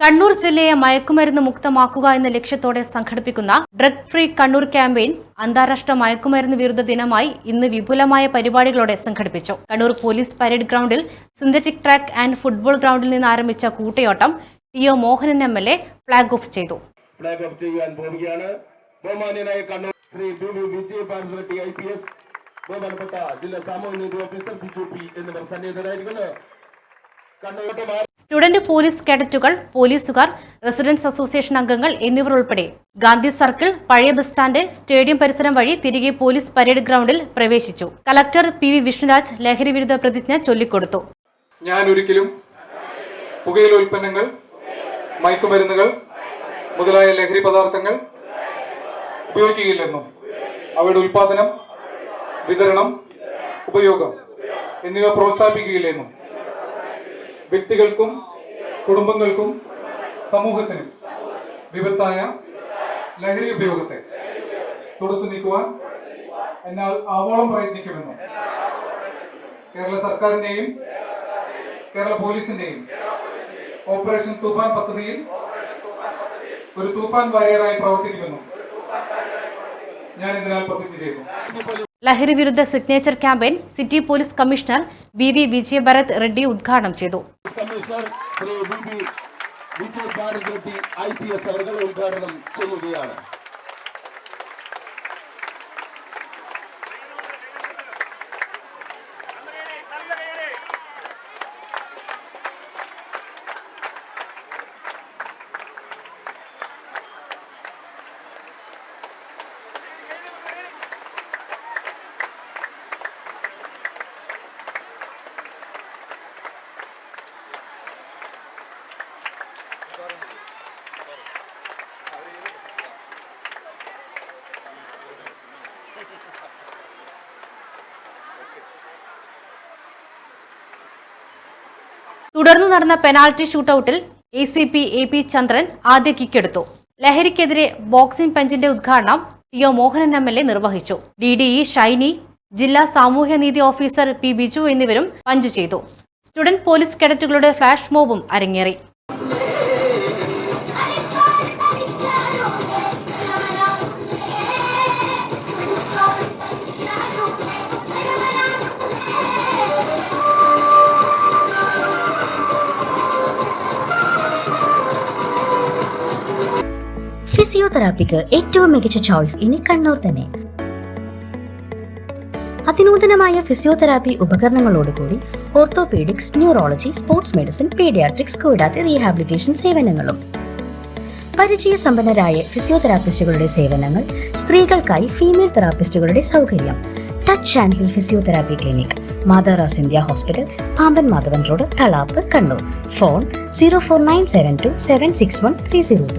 കണ്ണൂർ ജില്ലയെ മയക്കുമരുന്ന് മുക്തമാക്കുക എന്ന ലക്ഷ്യത്തോടെ സംഘടിപ്പിക്കുന്ന ഡ്രഗ് ഫ്രീ കണ്ണൂർ ക്യാമ്പയിൻ അന്താരാഷ്ട്ര മയക്കുമരുന്ന് വിരുദ്ധ ദിനമായി ഇന്ന് വിപുലമായ പരിപാടികളോടെ സംഘടിപ്പിച്ചു. കണ്ണൂർ പോലീസ് പരേഡ് ഗ്രൗണ്ടിൽ സിന്തറ്റിക് ട്രാക്ക് ആൻഡ് ഫുട്ബോൾ ഗ്രൗണ്ടിൽ നിന്ന് ആരംഭിച്ച കൂട്ടയോട്ടം ടി.ഒ. O MLA. ഫ്ളാഗ് ഓഫ് ചെയ്തു. സ്റ്റുഡന്റ് പോലീസ് കേഡറ്റുകൾ, പോലീസുകാർ, റെസിഡൻസ് അസോസിയേഷൻ അംഗങ്ങൾ എന്നിവർ ഉൾപ്പെടെ ഗാന്ധി സർക്കിൾ, പഴയ ബസ് സ്റ്റാൻഡ്, സ്റ്റേഡിയം പരിസരം വഴി തിരികെ പോലീസ് പരേഡ് ഗ്രൗണ്ടിൽ പ്രവേശിച്ചു. Collector P. വി. വിഷ്ണുരാജ് ലഹരി വിരുദ്ധ പ്രതിജ്ഞ ചൊല്ലിക്കൊടുത്തു. ഞാൻ ഒരിക്കലും പുകയില ഉൽപ്പന്നങ്ങൾ, മയക്കുമരുന്നുകൾ മുതലായ ലഹരി പദാർത്ഥങ്ങൾ ഉപയോഗിക്കുകയില്ലെന്നും അവയുടെ ഉൽപാദനം, വിതരണം, ഉപയോഗം എന്നിവ പ്രോത്സാഹിപ്പിക്കുകയില്ലെന്നും വ്യക്തികൾക്കും കുടുംബങ്ങൾക്കും സമൂഹത്തിനും വിപത്തായ ലഹരി ഉപയോഗത്തെ തുടച്ചു നീക്കുവാൻ എന്നാൽ ആവോളം പ്രയത്നിക്കുമെന്നും കേരള സർക്കാരിന്റെയും കേരള പോലീസിന്റെയും ഓപ്പറേഷൻ തൂഫാൻ പദ്ധതിയിൽ ഒരു തൂഫാൻ വാരിയറായി പ്രവർത്തിക്കുമെന്നും ഞാൻ ഇതിനാൽ പ്രതിജ്ഞ ചെയ്തു. ലഹരി വിരുദ്ധ signature campaign city police commissioner B. V. Vijayabharath Reddy ഉദ്ഘാടനം ചെയ്തു. ഉദ്ഘാടനം ചെയ്യുകയാണ്. തുടർന്ന് നടന്ന പെനാൽറ്റി ഷൂട്ടൌട്ടിൽ ACP AP ചന്ദ്രൻ ആദ്യ കിക്കെടുത്തു. ലഹരിക്കെതിരെ ബോക്സിംഗ് ബെഞ്ചിന്റെ ഉദ്ഘാടനം T. O Mohanan. MLA. DDE Shiny, ജില്ലാ സാമൂഹ്യനീതി ഓഫീസർ പി. ബിജു എന്നിവരും പഞ്ച് ചെയ്തു. സ്റ്റുഡന്റ് പോലീസ് കേഡറ്റുകളുടെ ഫ്ലാഷ് മോബും അരങ്ങേറി. ഫിസിയോതെറാപ്പിക്ക് ഏറ്റവും മികച്ച ചോയ്സ് ഇനി കണ്ണൂർ തന്നെ. അതിനൂതനമായ ഫിസിയോതെറാപ്പി ഉപകരണങ്ങളോടുകൂടി orthopaedics, neurology, sports medicine, paediatrics കൂടാതെ റീഹാബിലിറ്റേഷൻ സേവനങ്ങളും. പരിചയസമ്പന്നരായ ഫിസിയോതെറാപ്പിസ്റ്റുകളുടെ സേവനങ്ങൾ, സ്ത്രീകൾക്കായി ഫീമെയിൽ തെറാപ്പിസ്റ്റുകളുടെ സൗകര്യം. Touch and heal physiotherapy clinic, Matharas India hospital, Pamban Madhavan road, Thalap, Kannur. Phone 04972 761 303.